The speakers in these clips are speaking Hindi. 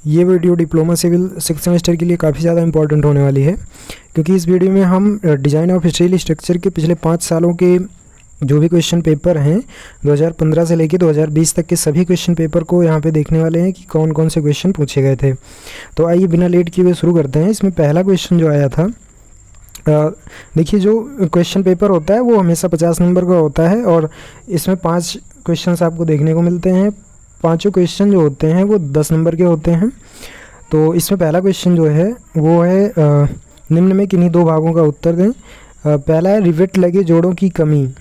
ये video diploma civil 6th semester के लिए काफ़ी ज़्यादा इंपॉर्टेंट होने वाली है, क्योंकि इस वीडियो में हम डिज़ाइन ऑफ स्टील स्ट्रक्चर के पिछले 5 सालों के जो भी क्वेश्चन पेपर हैं 2015 से लेकर 2020 तक के सभी क्वेश्चन पेपर को यहाँ पे देखने वाले हैं कि कौन कौन से क्वेश्चन पूछे गए थे। तो आइए बिना लेट किए हुए शुरू करते हैं। इसमें पहला क्वेश्चन जो आया था, देखिए जो क्वेश्चन पेपर होता है वो हमेशा 50 नंबर का होता है और इसमें 5 क्वेश्चंस आपको देखने को मिलते हैं। पांचों क्वेश्चन जो होते हैं वो 10 नंबर के होते हैं। तो इसमें पहला क्वेश्चन जो है वो है निम्न में किन्हीं दो भागों का उत्तर दें। पहला है रिवेट लगे जोड़ों की कमी,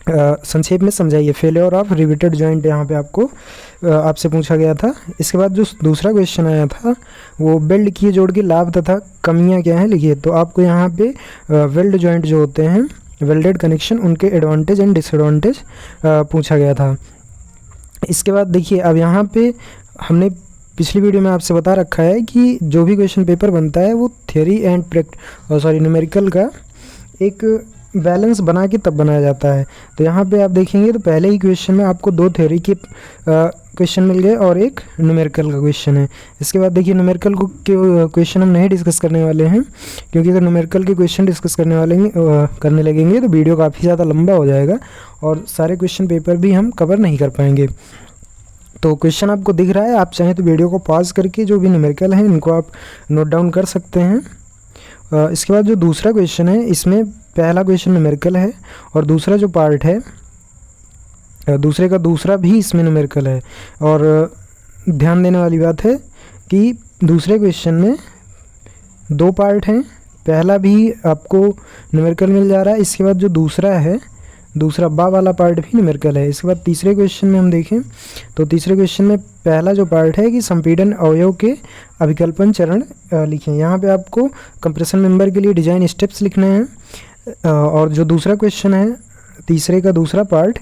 संक्षेप में समझाइए। फेलियर ऑफ रिवेटेड जॉइंट यहाँ पे आपको आपसे पूछा गया था। इसके बाद जो दूसरा क्वेश्चन आया था वो वेल्ड किए जोड़ के लाभ तथा कमियाँ क्या हैं लिखिए। तो आपको यहाँ पे वेल्ड जॉइंट जो होते हैं, वेल्डेड कनेक्शन, उनके एडवांटेज एंड डिसएडवांटेज पूछा गया था। इसके बाद देखिए अब यहाँ पे हमने पिछली वीडियो में आपसे बता रखा है कि जो भी क्वेश्चन पेपर बनता है वो थ्योरी एंड न्यूमेरिकल का एक बैलेंस बना के तब बनाया जाता है। तो यहाँ पे आप देखेंगे तो पहले ही क्वेश्चन में आपको 2 थ्योरी के क्वेश्चन मिल गए और एक न्यूमेरिकल का क्वेश्चन है। इसके बाद देखिए न्यूमेरिकल के क्वेश्चन हम नहीं डिस्कस करने वाले हैं, क्योंकि अगर न्यूमेरिकल के क्वेश्चन डिस्कस करने लगेंगे तो वीडियो काफ़ी ज़्यादा लंबा हो जाएगा और सारे क्वेश्चन पेपर भी हम कवर नहीं कर पाएंगे। तो क्वेश्चन आपको दिख रहा है, आप चाहें तो वीडियो को पॉज करके जो भी न्यूमेरिकल हैं इनको आप नोट डाउन कर सकते हैं। इसके बाद जो दूसरा क्वेश्चन है, इसमें पहला क्वेश्चन न्यूमेरिकल है और दूसरा जो पार्ट है दूसरे का दूसरा भी इसमें न्यूमेरिकल है। और ध्यान देने वाली बात है कि दूसरे क्वेश्चन में 2 पार्ट हैं, पहला भी आपको न्यूमेरिकल मिल जा रहा है। इसके बाद जो दूसरा है, दूसरा बा वाला पार्ट भी न्यूमेरिकल है। इसके बाद तीसरे क्वेश्चन में हम देखें तो तीसरे क्वेश्चन में पहला जो पार्ट है कि संपीड़न अवयव के अभिकल्पन चरण लिखें। यहाँ पे आपको कंप्रेशन मेंबर के लिए डिजाइन स्टेप्स लिखने हैं। और जो दूसरा क्वेश्चन है तीसरे का दूसरा पार्ट,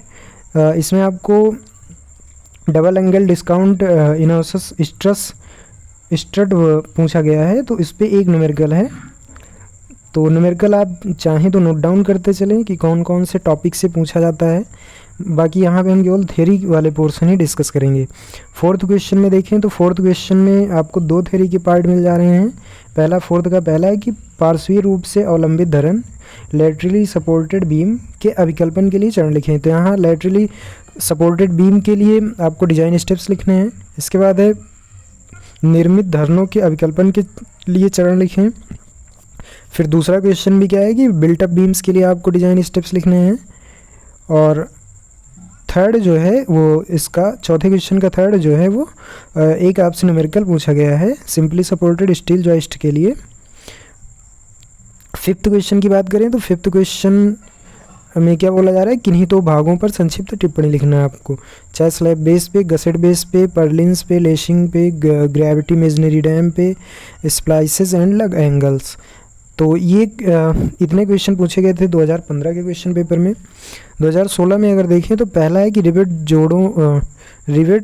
इसमें आपको डबल एंगल डिस्काउंट इनोसस स्ट्रट पूछा गया है, तो इस पर एक न्यूमेरिकल है। तो न्यूमेरिकल आप चाहें तो नोट डाउन करते चलें कि कौन कौन से टॉपिक से पूछा जाता है। बाकी यहाँ पे हम केवल थ्योरी वाले पोर्शन ही डिस्कस करेंगे। फोर्थ क्वेश्चन में देखें तो फोर्थ क्वेश्चन में आपको 2 थ्योरी के पार्ट मिल जा रहे हैं। पहला फोर्थ का पहला है कि पार्श्वीय रूप से अवलंबित धरन लैटरली सपोर्टेड बीम के अभिकल्पन के लिए चरण लिखें। तो यहाँ लैटरली सपोर्टेड बीम के लिए आपको डिजाइन स्टेप्स लिखने हैं। इसके बाद है निर्मित धरनों के अभिकल्पन के लिए चरण लिखें। फिर दूसरा क्वेश्चन भी क्या है कि बिल्टअप बीम्स के लिए आपको डिजाइन स्टेप्स लिखने हैं। और थर्ड जो है वो इसका चौथे क्वेश्चन का थर्ड जो है वो एक आपसे न्यूमेरिकल पूछा गया है सिंपली सपोर्टेड स्टील जॉइस्ट के लिए। फिफ्थ क्वेश्चन की बात करें तो फिफ्थ क्वेश्चन में क्या बोला जा रहा है, किन्हीं तो भागों पर संक्षिप्त टिप्पणी लिखना है आपको, चाहे स्लैब बेस पे, गसेट बेस पे, पर्लिन्स पे, लेशिंग पे, ग्रेविटी मेजनरी डैम पे, स्प्लाइसेस एंड लग एंगल्स। तो ये इतने क्वेश्चन पूछे गए थे 2015 के क्वेश्चन पेपर में। 2016 में अगर देखें तो पहला है कि रिवेट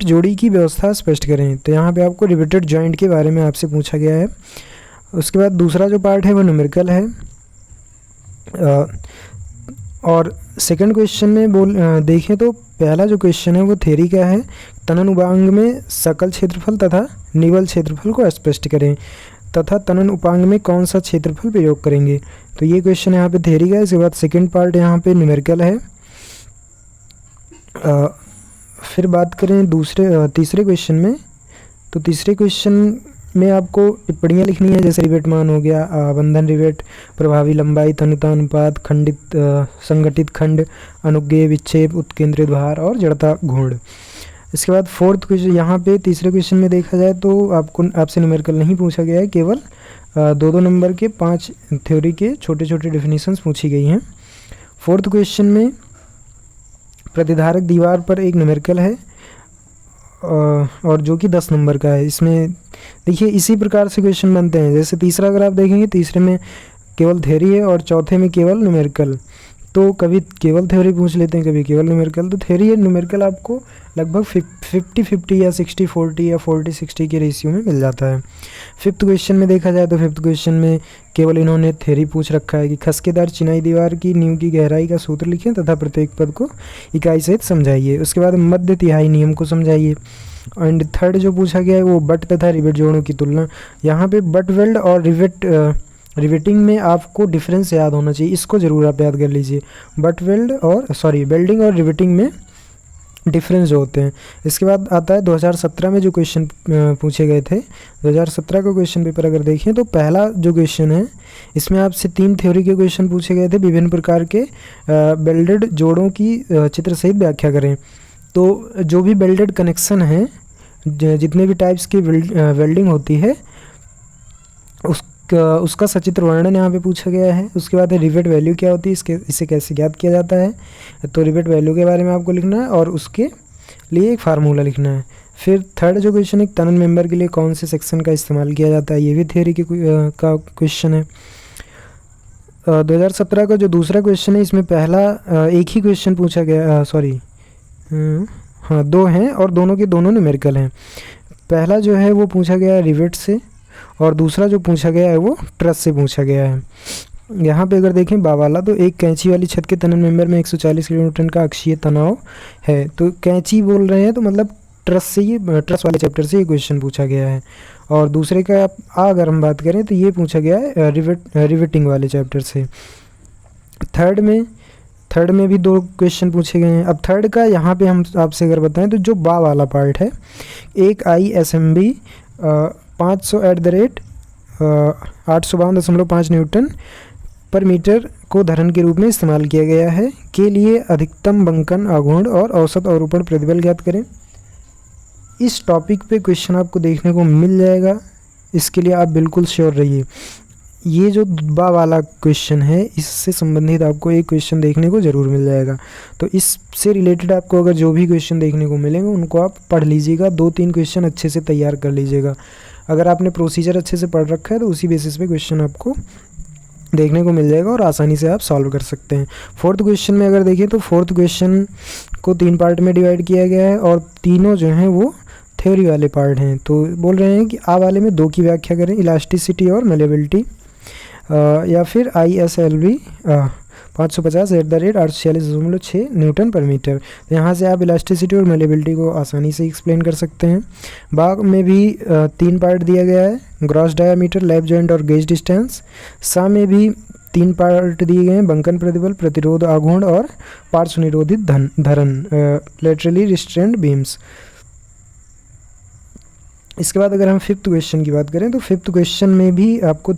जोड़ी की व्यवस्था स्पष्ट करें। तो यहाँ पे आपको रिवेटेड जॉइंट के बारे में आपसे पूछा गया है। उसके बाद दूसरा जो पार्ट है वो न्यूमेरिकल है। और सेकंड क्वेश्चन में देखें तो पहला जो क्वेश्चन है वो थ्योरी का है, तनन उपांग में सकल क्षेत्रफल तथा निवल क्षेत्रफल को स्पष्ट करें तथा तनन उपांग में कौन सा क्षेत्रफल प्रयोग करेंगे। तो ये क्वेश्चन यहाँ पे थ्योरी का है। इसके बाद सेकंड पार्ट यहाँ पे न्यूमेरिकल है। फिर बात करें तीसरे क्वेश्चन में, तो तीसरे क्वेश्चन में आपको टिप्पणियाँ लिखनी है, जैसे रिवेट मान हो गया, बंधन रिवेट, प्रभावी लंबाई, तन्यता अनुपात, खंडित संगठित खंड, अनुज्ञेय विक्षेप, उत्केंद्रित भार और जड़ता घूर्ण। इसके बाद फोर्थ क्वेश्चन यहाँ पे तीसरे क्वेश्चन में देखा जाए तो आपसे न्यूमेरिकल नहीं पूछा गया है, केवल 2-2 नंबर के 5 थ्योरी के छोटे छोटे डेफिनेशंस पूछी गई हैं। फोर्थ क्वेश्चन में प्रतिधारक दीवार पर एक न्यूमेरिकल है और जो कि 10 नंबर का है। इसमें देखिए इसी प्रकार से क्वेश्चन बनते हैं, जैसे तीसरा अगर आप देखेंगे तीसरे में केवल थ्योरी है और चौथे में केवल न्यूमेरिकल। तो कभी केवल थ्योरी पूछ लेते हैं, कभी केवल न्यूमेरिकल। तो थ्योरी या न्यूमेरिकल आपको लगभग 50-50 या 60-40 या 40-60 के रेशियो में मिल जाता है। फिफ्थ क्वेश्चन में देखा जाए तो फिफ्थ क्वेश्चन में केवल इन्होंने थ्योरी पूछ रखा है कि खसकेदार चिनाई दीवार की नींव की गहराई का सूत्र लिखें तथा प्रत्येक पद को इकाई सहित समझाइए। उसके बाद मध्य तिहाई नियम को समझाइए। एंड थर्ड जो पूछा गया है वो बट तथा रिवेट जोड़ों की तुलना। यहाँ पे बट वेल्ड और रिवेटिंग में आपको डिफरेंस याद होना चाहिए, इसको ज़रूर आप याद कर लीजिए। बट वेल्ड और वेल्डिंग और रिवेटिंग में डिफरेंस जो होते हैं। इसके बाद आता है 2017 में जो क्वेश्चन पूछे गए थे। 2017 का क्वेश्चन पेपर अगर देखें तो पहला जो क्वेश्चन है इसमें आपसे 3 थ्योरी के क्वेश्चन पूछे गए थे। विभिन्न प्रकार के बेल्डेड जोड़ों की चित्र सहित व्याख्या करें। तो जो भी बेल्डेड कनेक्शन है, जितने भी टाइप्स की वेल्डिंग होती है उसका सचित्र वर्णन यहाँ पे पूछा गया है। उसके बाद रिवेट वैल्यू क्या होती है, इसे कैसे ज्ञात किया जाता है, तो रिवेट वैल्यू के बारे में आपको लिखना है और उसके लिए एक फार्मूला लिखना है। फिर थर्ड जो क्वेश्चन है, तनन मेंबर के लिए कौन से सेक्शन का इस्तेमाल किया जाता है, ये भी थ्योरी का क्वेश्चन है। 2017 का जो दूसरा क्वेश्चन है इसमें पहला एक ही क्वेश्चन पूछा गया, हाँ 2 हैं और दोनों के दोनों न्यूमेरिकल हैं। पहला जो है वो पूछा गया है रिवेट से और दूसरा जो पूछा गया है वो ट्रस से पूछा गया है। यहाँ पे अगर देखें बावाला, तो एक कैंची वाली छत के तनन मेंबर में 140 किलोन्यूटन का अक्षीय तनाव है। तो कैंची बोल रहे हैं तो मतलब ट्रस वाले चैप्टर से ये क्वेश्चन पूछा गया है। और दूसरे का अगर हम बात करें तो ये पूछा गया है रिवेटिंग वाले चैप्टर से। थर्ड में भी 2 क्वेश्चन पूछे गए हैं। अब थर्ड का यहाँ पे हम आपसे अगर बताएं तो जो बा वाला पार्ट है, एक ISMB 852.5 न्यूटन पर मीटर को धरन के रूप में इस्तेमाल किया गया है के लिए अधिकतम बंकन आघूर्ण और औसत अवरूपण प्रतिबल ज्ञात करें। इस टॉपिक पे क्वेश्चन आपको देखने को मिल जाएगा, इसके लिए आप बिल्कुल श्योर रहिए। ये जो बा वाला क्वेश्चन है इससे संबंधित आपको एक क्वेश्चन देखने को ज़रूर मिल जाएगा। तो इससे रिलेटेड आपको अगर जो भी क्वेश्चन देखने को मिलेंगे उनको आप पढ़ लीजिएगा, 2-3 क्वेश्चन अच्छे से तैयार कर लीजिएगा। अगर आपने प्रोसीजर अच्छे से पढ़ रखा है तो उसी बेसिस पे क्वेश्चन आपको देखने को मिल जाएगा और आसानी से आप सॉल्व कर सकते हैं। फोर्थ क्वेश्चन में अगर देखें तो फोर्थ क्वेश्चन को 3 पार्ट में डिवाइड किया गया है और तीनों जो हैं वो थ्योरी वाले पार्ट हैं। तो बोल रहे हैं कि आ वाले में 2 की व्याख्या करें, इलास्टिसिटी और मेलेबिलिटी, या फिर ISLV 550/846.6 न्यूटन पर मीटर। तो यहाँ से आप इलास्टिसिटी और मेलेबिलिटी को आसानी से एक्सप्लेन कर सकते हैं। बाग में भी 3 पार्ट दिया गया है, ग्रॉस डायामीटर, लैप जॉइंट और गेज डिस्टेंस। सा में भी 3 पार्ट दिए गए हैं, बंकन प्रतिबल, प्रतिरोध आघूर्ण और पार्श्व निरोधित धरन, लेटरली रिस्ट्रेंड बीम्स। इसके बाद अगर हम फिफ्थ क्वेश्चन की बात करें तो फिफ्थ क्वेश्चन में भी आपको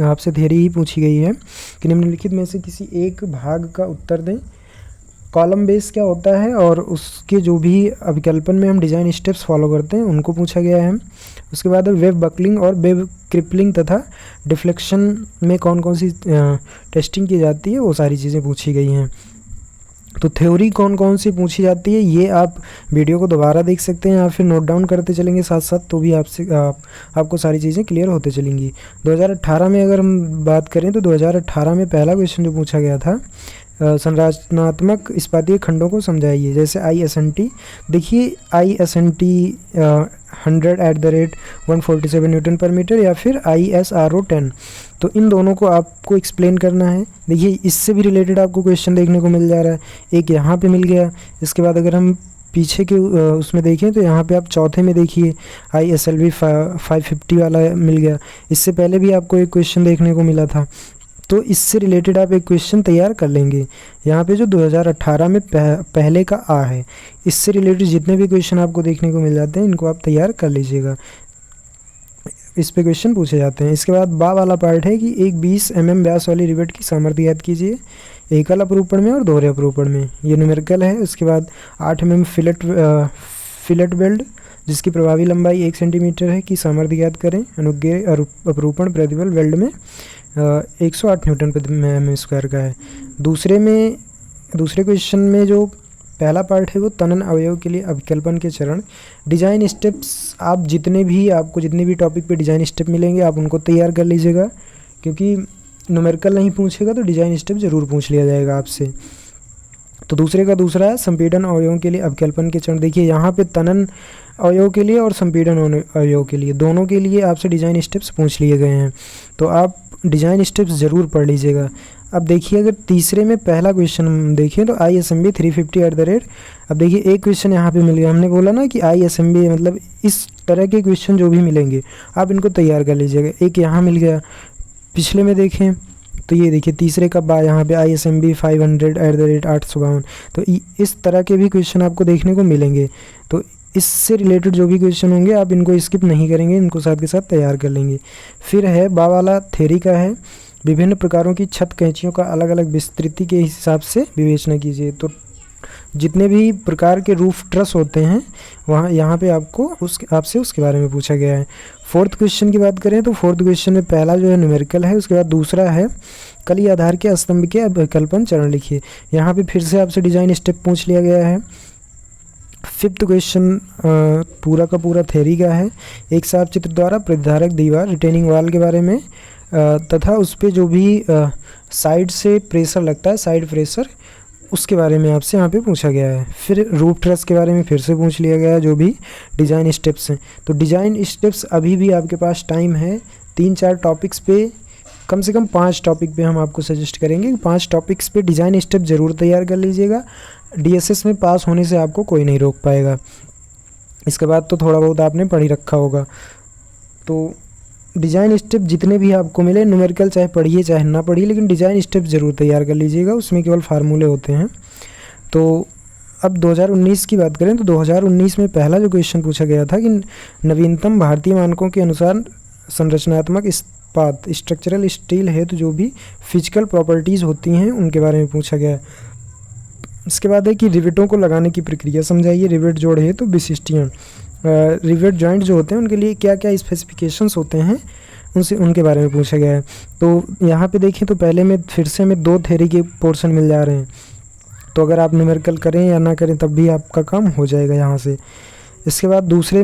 आपसे थ्योरी ही पूछी गई है कि निम्नलिखित में से किसी एक भाग का उत्तर दें। कॉलम बेस क्या होता है और उसके जो भी अभिकल्पन में हम डिज़ाइन स्टेप्स फॉलो करते हैं उनको पूछा गया है। उसके बाद वेब बकलिंग और वेब क्रिपलिंग तथा डिफ्लेक्शन में कौन कौन सी टेस्टिंग की जाती है वो सारी चीज़ें पूछी गई हैं। तो थ्योरी कौन कौन सी पूछी जाती है ये आप वीडियो को दोबारा देख सकते हैं या फिर नोट डाउन करते चलेंगे साथ साथ, तो भी आपको सारी चीज़ें क्लियर होते चलेंगी। 2018 में अगर हम बात करें तो 2018 में पहला क्वेश्चन जो पूछा गया था, संरचनात्मक इस्पातीय खंडों को समझाइए। जैसे ISNT, देखिए ISNT 100/147 न्यूटन पर मीटर या फिर ISRO 10, तो इन दोनों को आपको एक्सप्लेन करना है। देखिए इससे भी रिलेटेड आपको क्वेश्चन देखने को मिल जा रहा है, एक यहाँ पे मिल गया। इसके बाद अगर हम पीछे के उसमें देखें तो यहाँ पे आप चौथे में देखिए ISLV 550 वाला मिल गया। इससे पहले भी आपको एक क्वेश्चन देखने को मिला था, तो इससे रिलेटेड आप एक क्वेश्चन तैयार कर लेंगे। यहाँ पे जो 2018 में पहले का आ है, इससे रिलेटेड जितने भी क्वेश्चन आपको देखने को मिल जाते हैं इनको आप तैयार कर लीजिएगा, इस पे क्वेश्चन पूछे जाते हैं। इसके बाद बा वाला पार्ट है कि एक 20 mm व्यास वाली रिवेट की सामर्थ्य ज्ञात कीजिए, एकल अपरूपण में और दोहरे अपरूपण में, ये न्यूमेरिकल है। उसके बाद 8 mm फिलेट वेल्ड जिसकी प्रभावी लंबाई 1 सेंटीमीटर है की सामर्थ्य ज्ञात करें। अनुज्ञेय अपरूपण प्रतिबल वेल्ड में 108 न्यूटन प्रति mm स्क्वायर का है। दूसरे क्वेश्चन में जो पहला पार्ट है वो तनन अवयव के लिए अभिकल्पन के चरण, डिजाइन स्टेप्स, आप जितने भी टॉपिक पे डिजाइन स्टेप मिलेंगे आप उनको तैयार कर लीजिएगा, क्योंकि न्यूमेरिकल नहीं पूछेगा तो डिजाइन स्टेप ज़रूर पूछ लिया जाएगा आपसे। तो दूसरे का दूसरा है संपीड़न अवयवों के लिए अवकल्पन के चरण। देखिए यहाँ पे तनन अवयव के लिए और संपीड़न अवयव के लिए, दोनों के लिए आपसे डिजाइन स्टेप्स पूछ लिए गए हैं, तो आप डिजाइन स्टेप्स ज़रूर पढ़ लीजिएगा। अब देखिए अगर तीसरे में पहला क्वेश्चन हम देखें तो ISMB 350 @ अब देखिए एक क्वेश्चन यहाँ पे मिल गया। हमने बोला ना कि ISMB मतलब इस तरह के क्वेश्चन जो भी मिलेंगे आप इनको तैयार कर लीजिएगा। एक यहाँ मिल गया, पिछले में देखें तो ये देखिए तीसरे का बा यहाँ पे ISMB 500 @ 852। तो इस तरह के भी क्वेश्चन आपको देखने को मिलेंगे। तो इससे रिलेटेड जो भी क्वेश्चन होंगे आप इनको स्किप नहीं करेंगे, इनको साथ के साथ तैयार कर लेंगे। फिर है बा वाला थ्योरी का है, विभिन्न प्रकारों की छत कैंचियों का अलग अलग विस्तृति के हिसाब से विवेचना कीजिए। तो जितने भी प्रकार के रूफ ट्रस होते हैं वहाँ यहाँ पे आपको आपसे उसके बारे में पूछा गया है। फोर्थ क्वेश्चन की बात करें तो फोर्थ क्वेश्चन में पहला जो है न्यूमेरिकल है, उसके बाद दूसरा है कली आधार के स्तंभ के अवकल्पन चरण लिखिए। यहाँ पे फिर से आपसे डिजाइन स्टेप पूछ लिया गया है। फिफ्थ क्वेश्चन पूरा का पूरा थ्योरी का है, एक साफ चित्र द्वारा प्रतिधारक दीवार रिटेनिंग वाल के बारे में तथा उस पर जो भी साइड से प्रेशर लगता है, साइड प्रेशर, उसके बारे में आपसे यहाँ पे पूछा गया है। फिर रूफ ट्रस के बारे में फिर से पूछ लिया गया है, जो भी डिज़ाइन स्टेप्स हैं। तो डिज़ाइन स्टेप्स अभी भी आपके पास टाइम है, 3-4 टॉपिक्स पे, कम से कम 5 टॉपिक पे हम आपको सजेस्ट करेंगे। 5 टॉपिक्स पे डिज़ाइन स्टेप ज़रूर तैयार कर लीजिएगा। DSS में पास होने से आपको कोई नहीं रोक पाएगा। इसके बाद तो थोड़ा बहुत आपने पढ़ ही रखा होगा। तो डिज़ाइन स्टेप जितने भी आपको मिले, न्यूमेरिकल चाहे पढ़िए चाहे ना पढ़िए, लेकिन डिज़ाइन स्टेप ज़रूर तैयार कर लीजिएगा, उसमें केवल फार्मूले होते हैं। तो अब 2019 की बात करें तो 2019 में पहला जो क्वेश्चन पूछा गया था कि नवीनतम भारतीय मानकों के अनुसार संरचनात्मक इस्पात स्ट्रक्चरल स्टील है, तो जो भी फिजिकल प्रॉपर्टीज़ होती हैं उनके बारे में पूछा गया है। इसके बाद है कि रिवेटों को लगाने की प्रक्रिया समझाइए। रिवेट जोड़ है तो विशिष्टियाँ, रिवेट जॉइंट जो होते हैं उनके लिए क्या क्या स्पेसिफिकेशंस होते हैं उनके बारे में पूछा गया है। तो यहाँ पे देखें तो पहले में फिर से हमें 2 थ्योरी के पोर्शन मिल जा रहे हैं, तो अगर आप न्यूमेरिकल करें या ना करें तब भी आपका काम हो जाएगा यहाँ से। इसके बाद दूसरे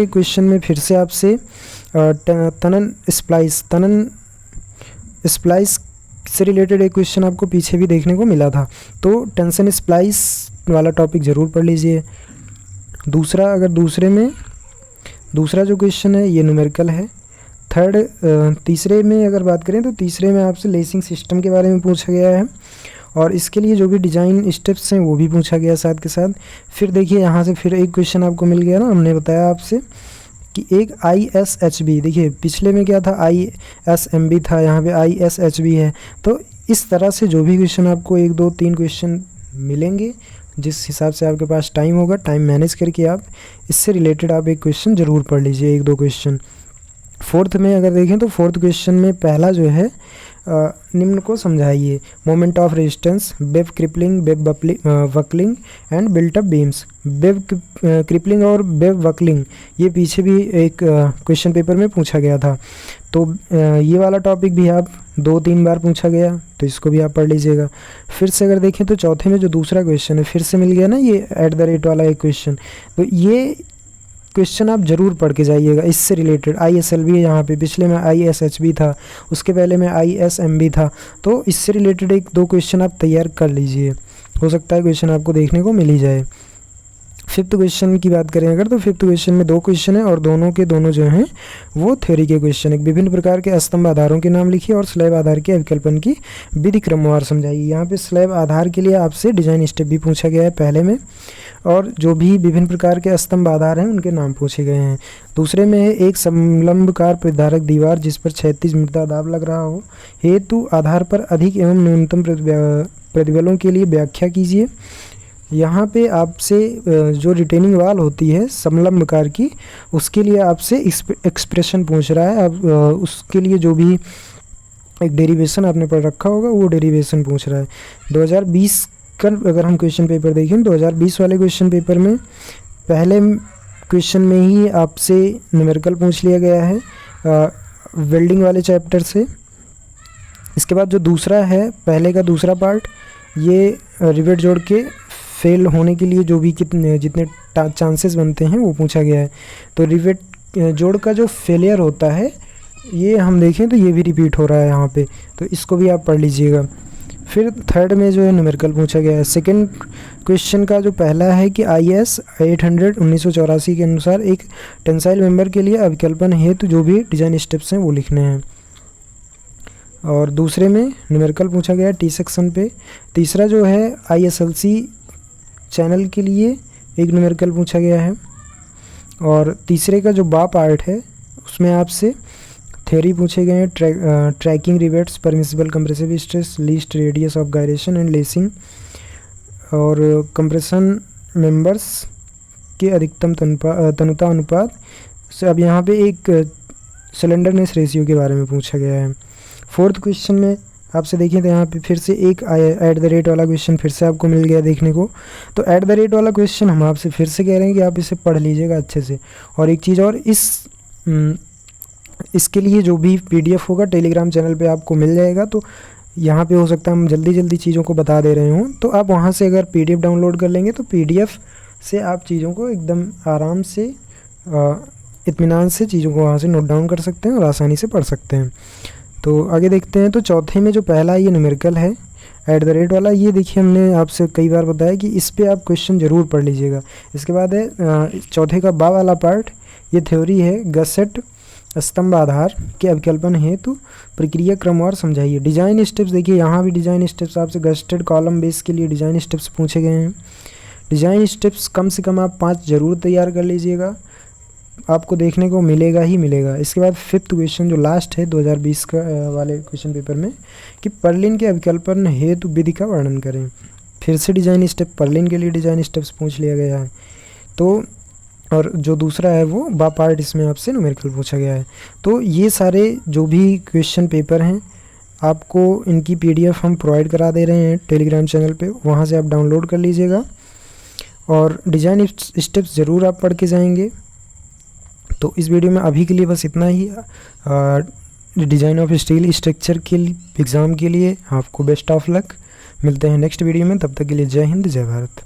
क्वेश्चन में फिर से आपसे तनन स्प्लाइस से रिलेटेड एक क्वेश्चन आपको पीछे भी देखने को मिला था, तो टेंशन स्प्लाइस वाला टॉपिक ज़रूर पढ़ लीजिए। दूसरा जो क्वेश्चन है ये न्यूमेरिकल है। तीसरे में अगर बात करें तो तीसरे में आपसे लेसिंग सिस्टम के बारे में पूछा गया है, और इसके लिए जो भी डिज़ाइन स्टेप्स हैं वो भी पूछा गया साथ के साथ। फिर देखिए यहाँ से फिर एक क्वेश्चन आपको मिल गया ना, हमने बताया आपसे कि एक ISHB, देखिए पिछले में क्या था ISMB था, यहाँ पे ISHB है। तो इस तरह से जो भी क्वेश्चन आपको 1 2 3 क्वेश्चन मिलेंगे, जिस हिसाब से आपके पास टाइम होगा, टाइम मैनेज करके आप इससे रिलेटेड आप एक क्वेश्चन ज़रूर पढ़ लीजिए, 1 2 क्वेश्चन। फोर्थ में अगर देखें तो फोर्थ क्वेश्चन में पहला जो है निम्न को समझाइए। Moment of resistance, web crippling, web buckling and built up beams. Web crippling और वेब वकलिंग ये पीछे भी एक क्वेश्चन पेपर में पूछा गया था, तो ये वाला टॉपिक भी आप 2-3 बार पूछा गया, तो इसको भी आप पढ़ लीजिएगा। फिर से अगर देखें तो चौथे में जो दूसरा क्वेश्चन है फिर से मिल गया ना, ये @ वाला एक क्वेश्चन, तो ये क्वेश्चन आप ज़रूर पढ़ के जाइएगा। इससे रिलेटेड ISLB है यहाँ पे, पिछले में ISHB था, उसके पहले में ISMB था, तो इससे रिलेटेड 1 2 क्वेश्चन आप तैयार कर लीजिए, हो सकता है क्वेश्चन आपको देखने को मिल ही जाए। फिफ्थ क्वेश्चन की बात करें अगर तो फिफ्थ क्वेश्चन में 2 क्वेश्चन है और दोनों के दोनों जो हैं वो थ्योरी के क्वेश्चन है। विभिन्न प्रकार के स्तंभ आधारों के नाम लिखिए और स्लैब आधार के अवकल्पन की विधि क्रमवार समझाइए। यहाँ पे स्लैब आधार के लिए आपसे डिजाइन स्टेप भी पूछा गया है पहले में, और जो भी विभिन्न प्रकार के स्तंभ आधार हैं उनके नाम पूछे गए हैं। दूसरे में है एक समलंबकार प्रतिधारक दीवार जिस पर 36 मृदा दाब लग रहा हो, हेतु आधार पर अधिक एवं न्यूनतम प्रतिबलों के लिए व्याख्या कीजिए। यहाँ पे आपसे जो रिटेनिंग वाल होती है समलंबकार की, उसके लिए आपसे एक्सप्रेशन पूछ रहा है। अब उसके लिए जो भी एक डेरिवेशन आपने पढ़ रखा होगा वो डेरिवेशन पूछ रहा है। 2020 का अगर हम क्वेश्चन पेपर देखें, 2020 वाले क्वेश्चन पेपर में पहले क्वेश्चन में ही आपसे न्यूमेरिकल पूछ लिया गया है वेल्डिंग वाले चैप्टर से। इसके बाद जो दूसरा है, पहले का दूसरा पार्ट, ये रिवेट जोड़ के फेल होने के लिए जो भी जितने चांसेस बनते हैं वो पूछा गया है। तो रिवेट जोड़ का जो फेलियर होता है ये हम देखें तो ये भी रिपीट हो रहा है यहाँ पे, तो इसको भी आप पढ़ लीजिएगा। फिर थर्ड में जो है न्यूमेरिकल पूछा गया है। सेकंड क्वेश्चन का जो पहला है कि IS 800 1984 के अनुसार एक टेंसाइल मेंबर के लिए अभिकल्पन हेतु जो भी डिज़ाइन स्टेप्स हैं वो लिखने हैं। और दूसरे में न्यूमेरिकल पूछा गया है टी सेक्शन पे। तीसरा जो है ISLC चैनल के लिए एक न्यूमेरिकल पूछा गया है। और तीसरे का जो बा पार्ट है उसमें आपसे थ्योरी पूछे गए हैं, tracking rivets, permissible compressive stress, least radius of gyration and lacing, और कंप्रेशन मेंबर्स के अधिकतम तनुता अनुपात से। अब यहाँ पे एक सिलेंडरनेस रेशियो के बारे में पूछा गया है। फोर्थ क्वेश्चन में आपसे देखें तो यहाँ पे फिर से एक ऐट द रेट वाला क्वेश्चन फिर से आपको मिल गया देखने को। तो ऐट द रेट वाला क्वेश्चन हम आपसे फिर से कह रहे हैं कि आप इसे पढ़ लीजिएगा अच्छे से। और एक चीज़ और, इसके लिए जो भी PDF होगा टेलीग्राम चैनल पे आपको मिल जाएगा। तो यहाँ पे हो सकता है हम जल्दी जल्दी चीज़ों को बता दे रहे हों, तो आप वहाँ से अगर PDF डाउनलोड कर लेंगे तो PDF से आप चीज़ों को एकदम आराम से इत्मीनान से चीज़ों को वहाँ से नोट डाउन कर सकते हैं और आसानी से पढ़ सकते हैं। तो आगे देखते हैं। तो चौथे में जो पहला ये न्यूमेरिकल है ऐट द रेट वाला, ये देखिए हमने आपसे कई बार बताया कि इस पे आप क्वेश्चन ज़रूर पढ़ लीजिएगा। इसके बाद है चौथे का बा वाला पार्ट, ये थ्योरी है गसेट स्तंभ आधार के अभिकल्पन हेतु प्रक्रिया क्रम और समझाइए। डिज़ाइन स्टेप्स देखिए, यहाँ भी डिज़ाइन स्टेप्स आपसे गस्टेड कॉलम बेस के लिए डिज़ाइन स्टेप्स पूछे गए हैं। डिज़ाइन स्टेप्स कम से कम आप 5 ज़रूर तैयार कर लीजिएगा, आपको देखने को मिलेगा ही मिलेगा। इसके बाद फिफ्थ क्वेश्चन जो लास्ट है 2020 का वाले क्वेश्चन पेपर में, कि पर्लिन के अभिकल्पन हेतु विधि का वर्णन करें। फिर से डिज़ाइन स्टेप, पर्लिन के लिए डिज़ाइन स्टेप्स पूछ लिया गया है। तो और जो दूसरा है वो बा पार्ट, इसमें आपसे न्यूमेरिकल पूछा गया है। तो ये सारे जो भी क्वेश्चन पेपर हैं आपको इनकी PDF हम प्रोवाइड करा दे रहे हैं टेलीग्राम चैनल पे, वहाँ से आप डाउनलोड कर लीजिएगा और डिज़ाइन स्टेप्स ज़रूर आप पढ़ के जाएंगे। तो इस वीडियो में अभी के लिए बस इतना ही। डिज़ाइन ऑफ स्टील स्ट्रक्चर के एग्ज़ाम के लिए आपको बेस्ट ऑफ लक। मिलते हैं नेक्स्ट वीडियो में, तब तक के लिए जय हिंद जय भारत।